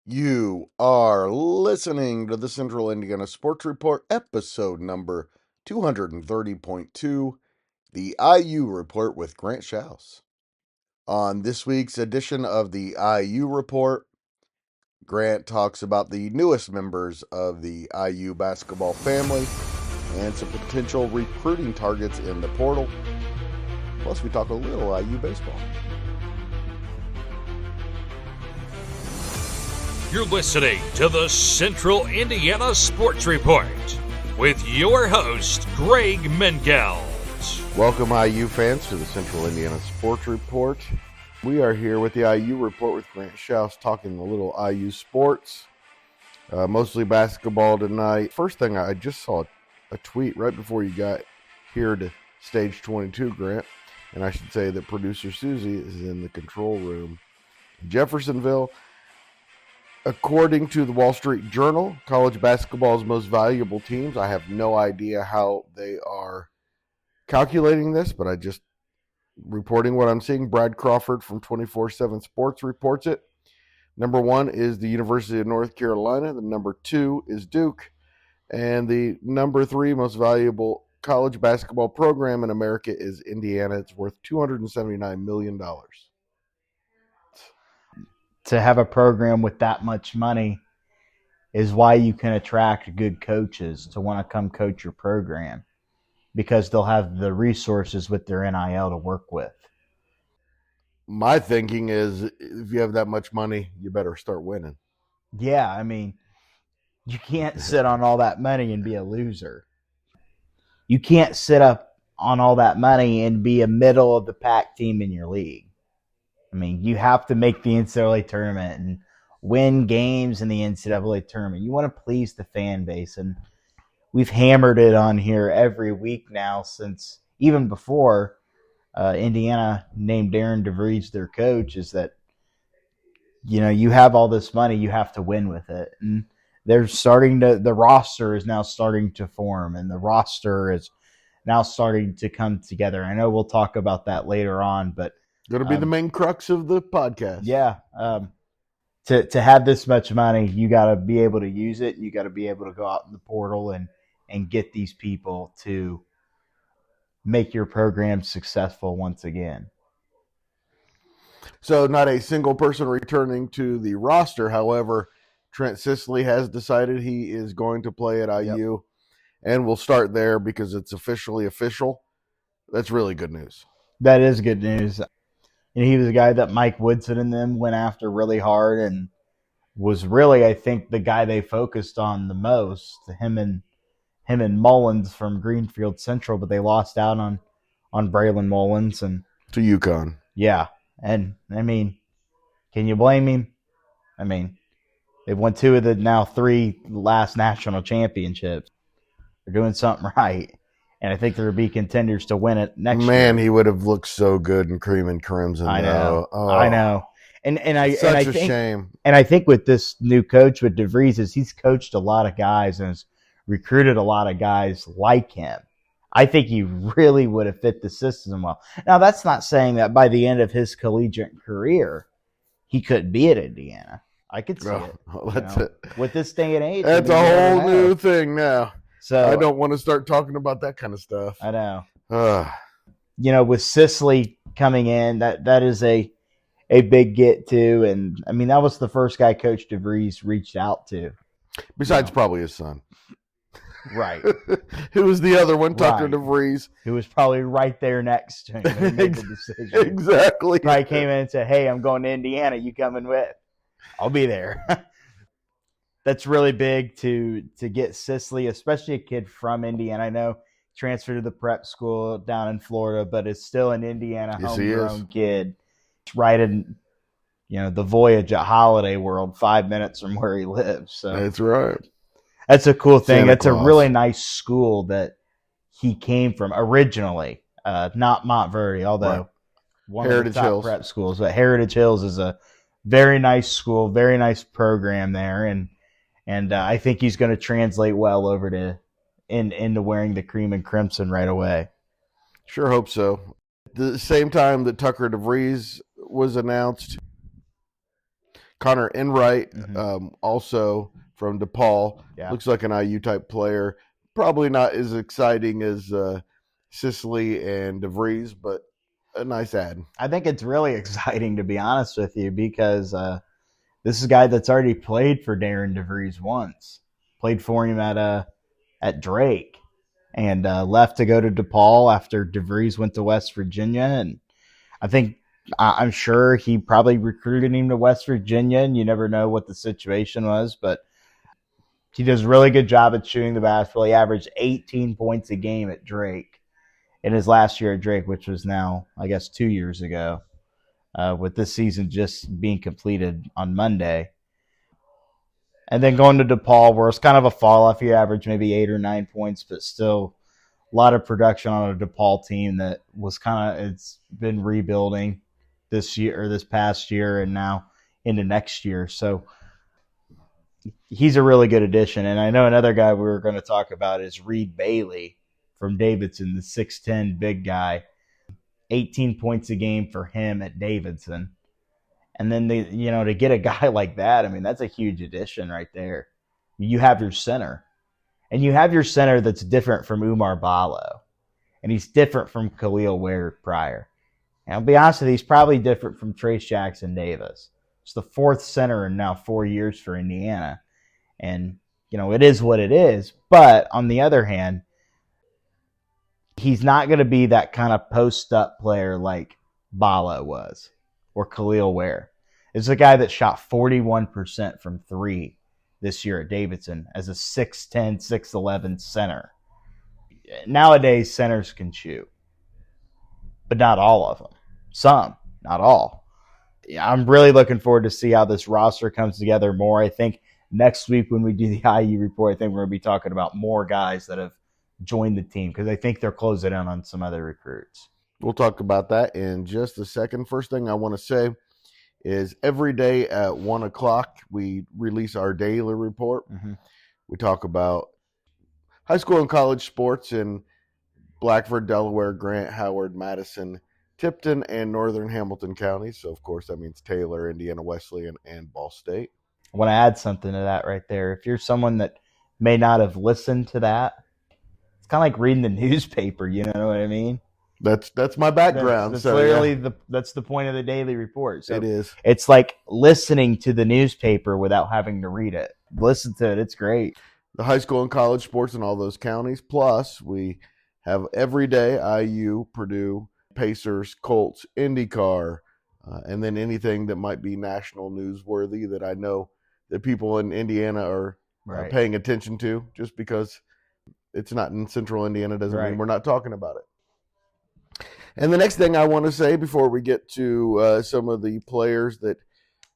You are listening to the Central Indiana Sports Report, episode number 230.2, the IU Report with Grant Shouse. On this week's edition of the IU Report, Grant talks about the newest members of the IU basketball family and some potential recruiting targets in the portal. Plus, we talk a little IU baseball. You're listening to the Central Indiana Sports Report with your host, Greg Mengelt. Welcome, IU fans, to the Central Indiana Sports Report. We are here with the IU Report with Grant Shouse, talking a little IU sports, mostly basketball tonight. First thing, I just saw a tweet right before you got here to Stage 22, Grant, and I should say that producer Susie is in the control room in Jeffersonville. According to the Wall Street Journal, college basketball's most valuable teams. I have no idea how they are calculating this, but I just reporting what I'm seeing. Brad Crawford from 24/7 Sports reports it. Number 1 is the University of North Carolina. The number 2 is Duke. And the number 3 most valuable college basketball program in America is Indiana. It's worth $279 million. To have a program with that much money is why you can attract good coaches to want to come coach your program, because they'll have the resources with their NIL to work with. My thinking is, if you have that much money, you better start winning. Yeah, I mean, you can't sit on all that money and be a loser. You can't sit up on all that money and be a middle of the pack team in your league. I mean, you have to make the NCAA tournament and win games in the NCAA tournament. You want to please the fan base, and we've hammered it on here every week now since even before Indiana named Aaron DeVries their coach, is that, you know, you have all this money, you have to win with it. And the roster is now starting to form, and the roster is now starting to come together. I know we'll talk about that later on, but Going to be the main crux of the podcast. Yeah. To have this much money, you got to be able to use it. You got to be able to go out in the portal and get these people to make your program successful once again. So not a single person returning to the roster. However, Trent Sisley has decided he is going to play at IU. Yep. And we'll start there because it's officially official. That's really good news. That is good news. And he was a guy that Mike Woodson and them went after really hard, and was really, I think, the guy they focused on the most. Him and Mullins from Greenfield Central, but they lost out on Braylon Mullins and to UConn. Yeah, and I mean, can you blame him? I mean, they've won 2 of the now 3 last national championships. They're doing something right. And I think there would be contenders to win it next year. Man, he would have looked so good in cream and crimson. I know. Oh, I know. And I such a think, shame. And I think with this new coach, with DeVries, is he's coached a lot of guys and has recruited a lot of guys like him. I think he really would have fit the system well. Now, that's not saying that by the end of his collegiate career, he couldn't be at Indiana. I could see it. That's it. With this day and age. That's a whole new thing now. So I don't want to start talking about that kind of stuff. I know. You know, with Sisley coming in, that is a big get too. And I mean, that was the first guy Coach DeVries reached out to. Besides probably his son. Right. Who was the other one, Tucker DeVries? Who was probably right there next to him when he made the decision. Exactly. Probably came in and said, "Hey, I'm going to Indiana. You coming with? I'll be there." That's really big to get Sisley, especially a kid from Indiana. I know transferred to the prep school down in Florida, but it's still an Indiana homegrown kid. It's right in, you know, the Voyage at Holiday World, 5 minutes from where he lives. So that's right. That's a cool thing. Santa That's Claus. A really nice school that he came from originally, not Montverde, although one Heritage of the top Hills prep schools. But Heritage Hills is a very nice school, very nice program there, and I think he's going to translate well over to into wearing the cream and crimson right away. Sure hope so. At the same time that Tucker DeVries was announced, Connor Enright, Mm-hmm. also from DePaul, Yeah. looks like an IU type player. Probably not as exciting as Sicily and DeVries, but a nice ad. I think it's really exciting, to be honest with you, because this is a guy that's already played for Darren DeVries once. Played for him at Drake, and left to go to DePaul after DeVries went to West Virginia. And I think I'm sure he probably recruited him to West Virginia, and you never know what the situation was, but he does a really good job at shooting the basketball. He averaged 18 points a game at Drake in his last year at Drake, which was now, I guess, 2 years ago, with this season just being completed on Monday. And then going to DePaul, where it's kind of a fall off. He averaged maybe 8 or 9 points, but still a lot of production on a DePaul team that was it's been rebuilding this year or this past year and now into next year. So he's a really good addition. And I know another guy we were going to talk about is Reed Bailey from Davidson, the 6'10" big guy. 18 points a game for him at Davidson. And then to get a guy like that, I mean, that's a huge addition right there. You have your center. And you have your center that's different from Umar Ballo. And he's different from Khalil Ware prior. And I'll be honest with you, he's probably different from Trace Jackson Davis. It's the fourth center in now 4 years for Indiana. And, it is what it is. But on the other hand, he's not going to be that kind of post-up player like Ballo was or Khalil Ware. It's a guy that shot 41% from three this year at Davidson as a 6'10", 6'11" center. Nowadays, centers can shoot, but not all of them. Some, not all. I'm really looking forward to see how this roster comes together more. I think next week when we do the IU report, I think we're going to be talking about more guys that have joined the team because I think they're closing in on some other recruits. We'll talk about that in just a second. First thing I want to say is every day at 1 o'clock, we release our daily report. Mm-hmm. We talk about high school and college sports in Blackford, Delaware, Grant, Howard, Madison, Tipton, and northern Hamilton counties. So, of course, that means Taylor, Indiana Wesleyan, and Ball State. I want to add something to that right there. If you're someone that may not have listened to that, it's kind of like reading the newspaper, you know what I mean? That's my background. That's so literally that's the point of the daily report. So it is. It's like listening to the newspaper without having to read it. Listen to it. It's great. The high school and college sports in all those counties. Plus, we have every day IU, Purdue, Pacers, Colts, IndyCar, and then anything that might be national newsworthy that I know that people in Indiana are paying attention to. Just because it's not in central Indiana doesn't mean we're not talking about it. And the next thing I want to say before we get to some of the players that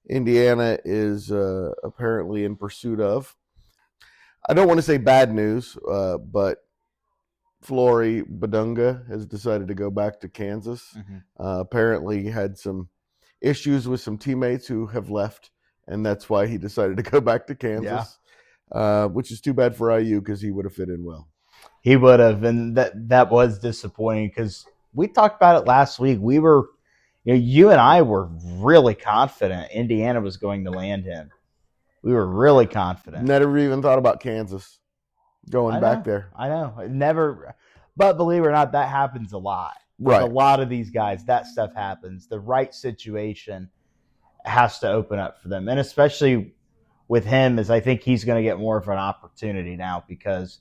Indiana is apparently in pursuit of, I don't want to say bad news, but Flory Badunga has decided to go back to Kansas. Mm-hmm. Apparently had some issues with some teammates who have left, and that's why he decided to go back to Kansas, which is too bad for IU because he would have fit in well. He would have, and that was disappointing because we talked about it last week. We were, you and I were really confident Indiana was going to land him. We were really confident. Never even thought about Kansas going back there. I know. Never. But believe it or not, that happens a lot. Right. A lot of these guys, that stuff happens. The right situation has to open up for them. And especially with him, is I think he's going to get more of an opportunity now because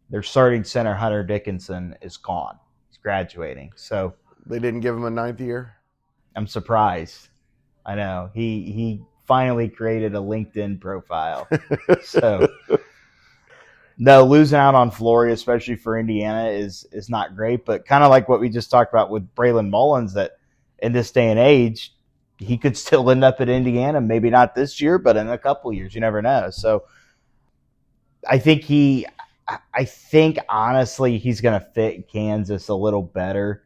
their starting center, Hunter Dickinson, is gone. He's graduating. So they didn't give him a ninth year? I'm surprised. I know. He finally created a LinkedIn profile. So no, losing out on Flory, especially for Indiana, is not great. But kind of like what we just talked about with Braylon Mullins, that in this day and age, he could still end up at Indiana. Maybe not this year, but in a couple years. You never know. So I think honestly he's going to fit Kansas a little better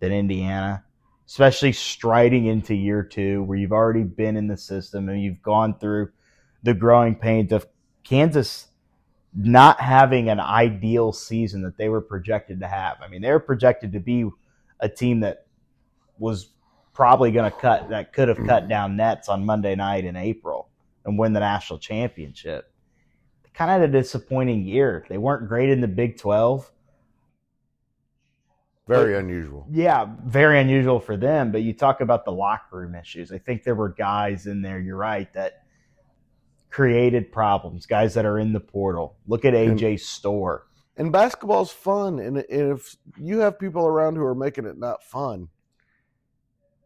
than Indiana, especially striding into year two where you've already been in the system and you've gone through the growing pains of Kansas not having an ideal season that they were projected to have. I mean, they were projected to be a team that was probably going to could have cut down nets on Monday night in April and win the national championship. Kind of a disappointing year. They weren't great in the Big 12. Very unusual. Yeah, very unusual for them. But you talk about the locker room issues. I think there were guys in there, you're right, that created problems, guys that are in the portal. Look at AJ Storr. And basketball's fun. And if you have people around who are making it not fun,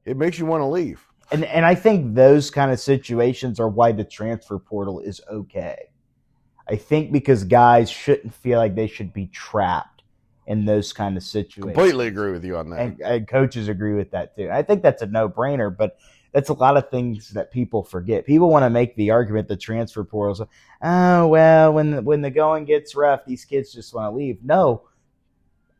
it makes you want to leave. And I think those kind of situations are why the transfer portal is okay. I think because guys shouldn't feel like they should be trapped in those kind of situations. Completely agree with you on that. And coaches agree with that too. I think that's a no-brainer, but that's a lot of things that people forget. People want to make the argument the transfer portals, oh, well, when the going gets rough, these kids just want to leave. No.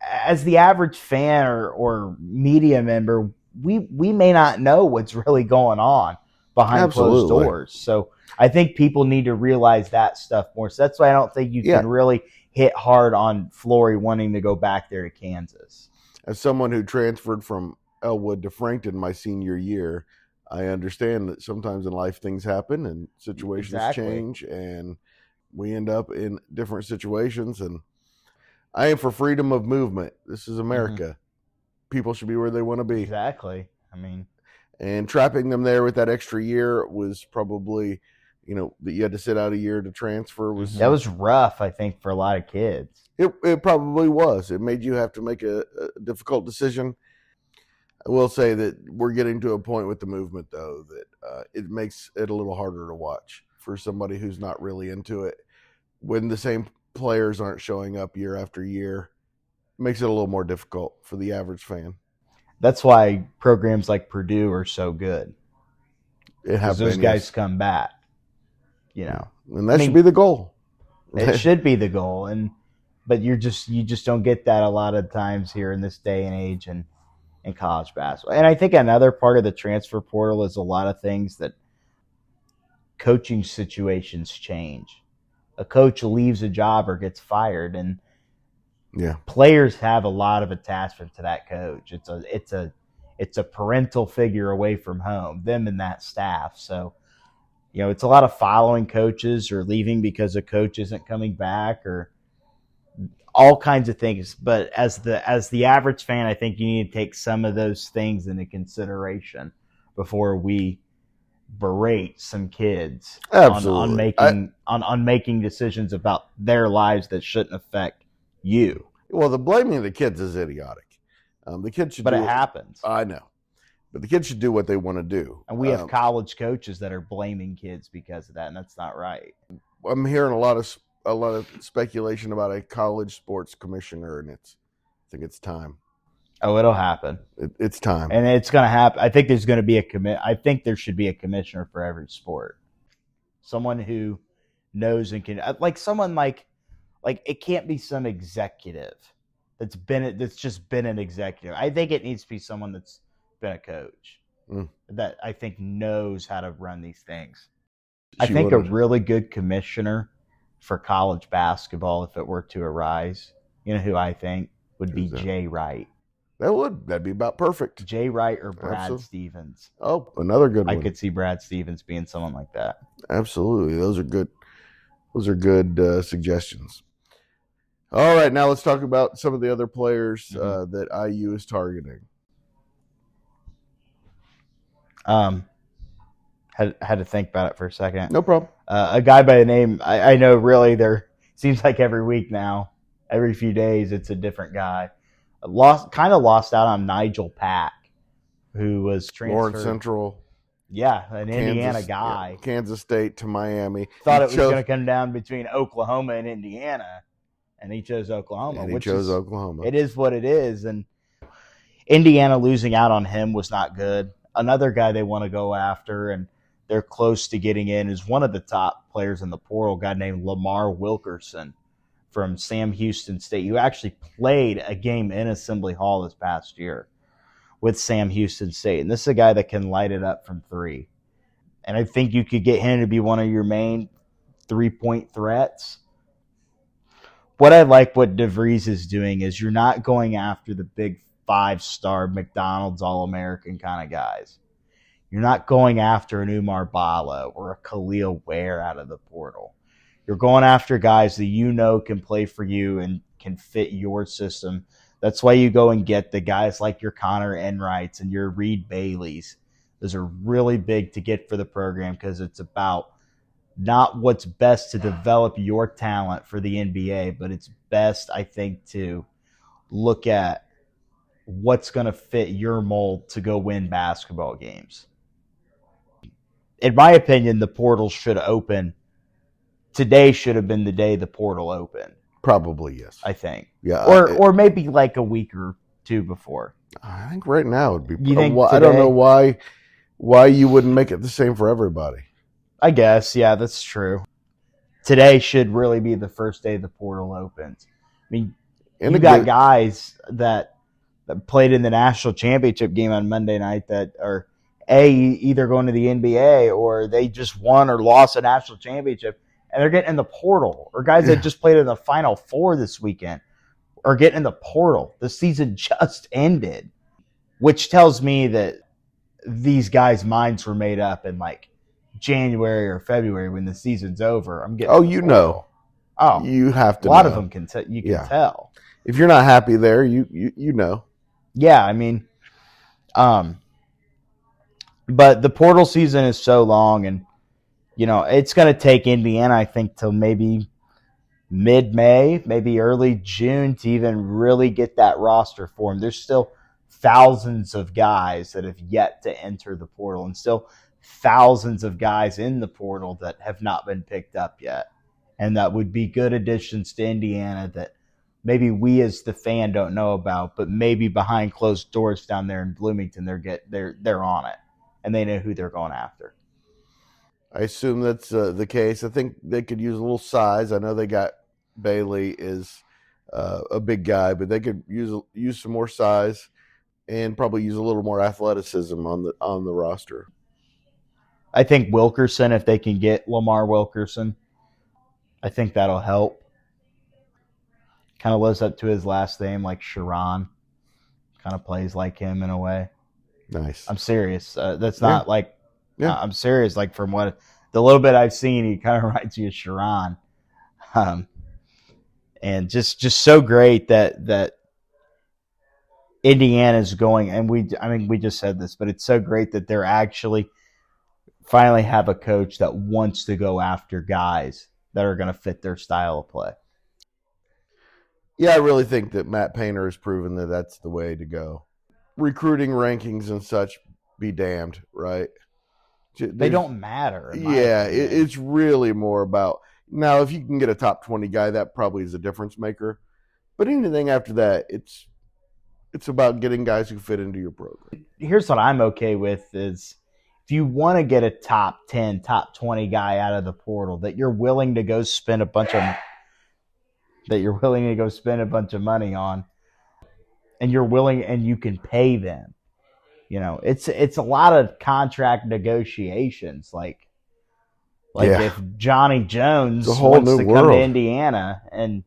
As the average fan or media member, we may not know what's really going on behind closed doors. So I think people need to realize that stuff more. So that's why I don't think you can really hit hard on Flory wanting to go back there to Kansas. As someone who transferred from Elwood to Frankton my senior year, I understand that sometimes in life things happen and situations change, and we end up in different situations. And I am for freedom of movement. This is America. Mm-hmm. People should be where they want to be. Exactly. I mean, and trapping them there with that extra year was probably, that you had to sit out a year to transfer that was rough, I think, for a lot of kids. It probably was. It made you have to make a difficult decision. I will say that we're getting to a point with the movement, though, that it makes it a little harder to watch for somebody who's not really into it. When the same players aren't showing up year after year, it makes it a little more difficult for the average fan. That's why programs like Purdue are so good. Because those guys come back, and that should be the goal. It should be the goal, but you just don't get that a lot of times here in this day and age in college basketball. And I think another part of the transfer portal is a lot of things that coaching situations change. A coach leaves a job or gets fired, and players have a lot of attachment to that coach. It's a parental figure away from home, them and that staff. So, it's a lot of following coaches or leaving because a coach isn't coming back or all kinds of things. But as the average fan, I think you need to take some of those things into consideration before we berate some kids on making decisions about their lives that shouldn't affect you. Well, the blaming of the kids is idiotic. The kids should. But it happens. I know, but the kids should do what they want to do. And we have college coaches that are blaming kids because of that, and that's not right. I'm hearing a lot of speculation about a college sports commissioner, and I think it's time. Oh, it'll happen. It's time, and it's going to happen. I think there's going to be I think there should be a commissioner for every sport. Someone who knows and can, like someone like it can't be some executive that's just been an executive. I think it needs to be someone that's been a coach that I think knows how to run these things. I think a really good commissioner for college basketball, if it were to arise, who I think would be Jay Wright. That'd be about perfect. Jay Wright or Brad Stevens. Oh, another good one. I could see Brad Stevens being someone like that. Absolutely. Those are good suggestions. All right, now let's talk about some of the other players that IU is targeting. Had to think about it for a second. No problem. A guy by the name, I know really there seems like every week now, every few days, it's a different guy. Lost out on Nigel Pack, who was transferred. Lawrence Central. Yeah, an Indiana guy. Yeah, Kansas State to Miami. Thought it was going to come down between Oklahoma and Indiana, and he chose Oklahoma. Oklahoma. It is what it is, and Indiana losing out on him was not good. Another guy they want to go after, and they're close to getting in, is one of the top players in the portal, a guy named Lamar Wilkerson from Sam Houston State, who actually played a game in Assembly Hall this past year with Sam Houston State. And this is a guy that can light it up from three. And I think you could get him to be one of your main three-point threats. What I like what DeVries is doing is you're not going after the big 5-star McDonald's All-American kind of guys. You're not going after an Umar Balo or a Khalil Ware out of the portal. You're going after guys that you know can play for you and can fit your system. That's why you go and get the guys like your Connor Enrights and your Reed Baileys. Those are really big to get for the program because it's about not what's best to develop your talent for the NBA, but it's best, I think, to look at what's going to fit your mold to go win basketball games. In my opinion, the portal should open. Today should have been the day the portal opened. Probably, yes. I think. Yeah. Or maybe like a week or two before. I think right now would be. You think I don't know why you wouldn't make it the same for everybody. I guess, yeah, that's true. Today should really be the first day the portal opens. I mean, you got guys that played in the national championship game on Monday night that are either going to the NBA or they just won or lost a national championship and they're getting in the portal. Or guys that just played in the Final Four this weekend are getting in the portal. The season just ended, which tells me that these guys' minds were made up in like January or February when the season's over. I'm getting. Oh, you know. Oh, you have to. A lot of them can. You can tell. If you're not happy there, you know. Yeah, I mean, but the portal season is so long, and you know it's going to take Indiana, I think, till maybe mid-May, maybe early June to even really get that roster formed. There's still thousands of guys that have yet to enter the portal, and still thousands of guys in the portal that have not been picked up yet, and that would be good additions to Indiana that maybe we as the fan don't know about, but maybe behind closed doors down there in Bloomington they're on it and they know who they're going after. I assume that's the case. I think they could use a little size. I know they got Bailey is a big guy, but they could use some more size and probably use a little more athleticism on the roster. I think Wilkerson, if they can get Lamar Wilkerson, I think that'll help. Kind of lives up to his last name, like Sharon. Kind of plays like him in a way. Nice. I'm serious. That's not like. Yeah. I'm serious. Like from what the little bit I've seen, he kind of reminds me of Sharon. And just so great that Indiana's going, and we just said this, but it's so great that they're actually finally have a coach that wants to go after guys that are going to fit their style of play. Yeah, I really think that Matt Painter has proven that that's the way to go. Recruiting rankings and such be damned, right? They don't matter. Yeah, it's really more about, now if you can get a top 20 guy, that probably is a difference maker. But anything after that, it's about getting guys who fit into your program. Here's what I'm okay with is if you want to get a top 10, top 20 guy out of the portal that you're willing to go spend a bunch of money on, and you're willing and you can pay them. You know, it's a lot of contract negotiations. Like if Johnny Jones wants to come to Indiana and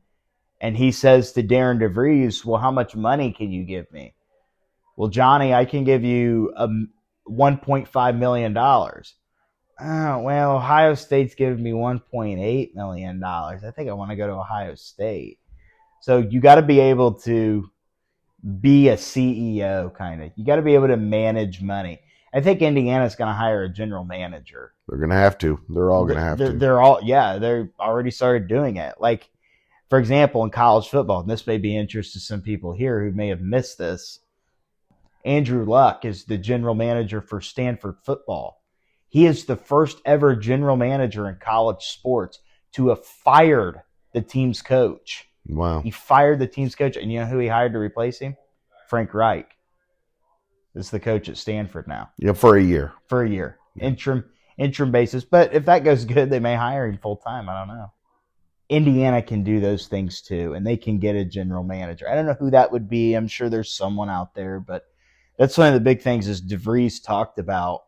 he says to Darren DeVries, well, how much money can you give me? Well, Johnny, I can give you $1.5 million. Oh, well, Ohio State's giving me $1.8 million. I think I want to go to Ohio State. So you got to be able to be a CEO, kind of. You got to be able to manage money. I think Indiana's going to hire a general manager. They're going to have to. They're all going to have to. They're already started doing it. Like, for example, in college football, and this may be interest to some people here who may have missed this, Andrew Luck is the general manager for Stanford football. He is the first ever general manager in college sports to have fired the team's coach. Wow. He fired the team's coach, and you know who he hired to replace him? Frank Reich. This is the coach at Stanford now. Yeah, for a year. For a year. Interim basis. But if that goes good, they may hire him full time. I don't know. Indiana can do those things too, and they can get a general manager. I don't know who that would be. I'm sure there's someone out there, but that's one of the big things is DeVries talked about.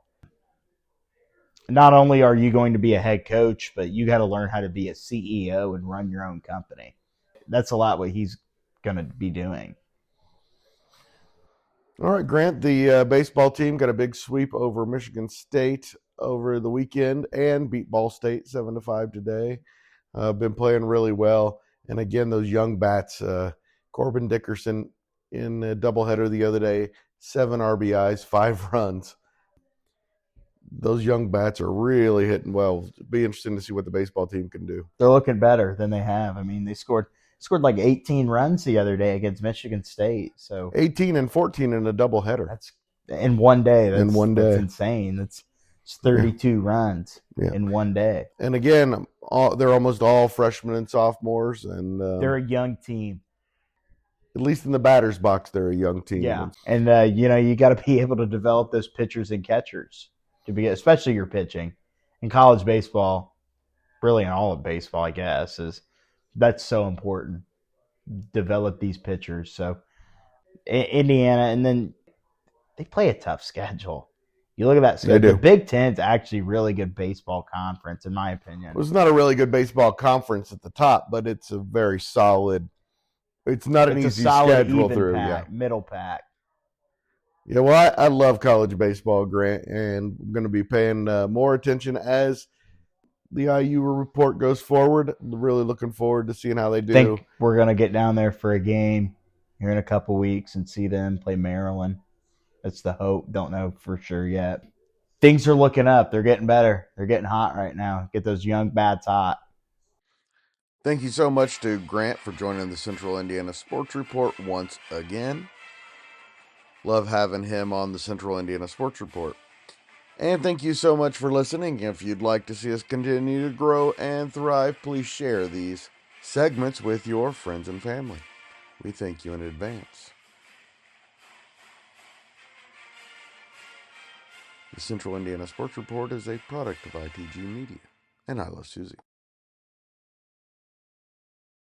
Not only are you going to be a head coach, but you got to learn how to be a CEO and run your own company. That's a lot what he's going to be doing. All right, Grant, the baseball team got a big sweep over Michigan State over the weekend and beat Ball State 7-5 today. Been playing really well. And again, those young bats, Corbin Dickerson in a doubleheader the other day, 7 RBIs, 5 runs. Those young bats are really hitting well. It'll be interesting to see what the baseball team can do. They're looking better than they have. I mean, they scored like 18 runs the other day against Michigan State. So 18 and 14 in a doubleheader. that's in one day. That's, In one day. That's insane. It's 32 runs Yeah. in one day. And again, they're almost all freshmen and sophomores, and They're a young team. at least in the batter's box, they're a young team. Yeah, and you got to be able to develop those pitchers and catchers especially your pitching in college baseball. Really, in all of baseball, I guess that's so important. Develop these pitchers. So Indiana, and then they play a tough schedule. You look at that schedule. They do. The Big Ten's actually really good baseball conference, in my opinion. Well, it's not a really good baseball conference at the top, but it's a very solid. It's not an easy schedule even through. pack, middle pack. Yeah, well, I love college baseball, Grant, and I'm going to be paying more attention as the IU report goes forward. Really looking forward to seeing how they do. I think we're going to get down there for a game here in a couple weeks and see them play Maryland. That's the hope. Don't know for sure yet. Things are looking up. They're getting better. They're getting hot right now. Get those young bats hot. Thank you so much to Grant for joining the Central Indiana Sports Report once again. Love having him on the Central Indiana Sports Report. And thank you so much for listening. If you'd like to see us continue to grow and thrive, please share these segments with your friends and family. We thank you in advance. The Central Indiana Sports Report is a product of ITG Media, and I love Susie.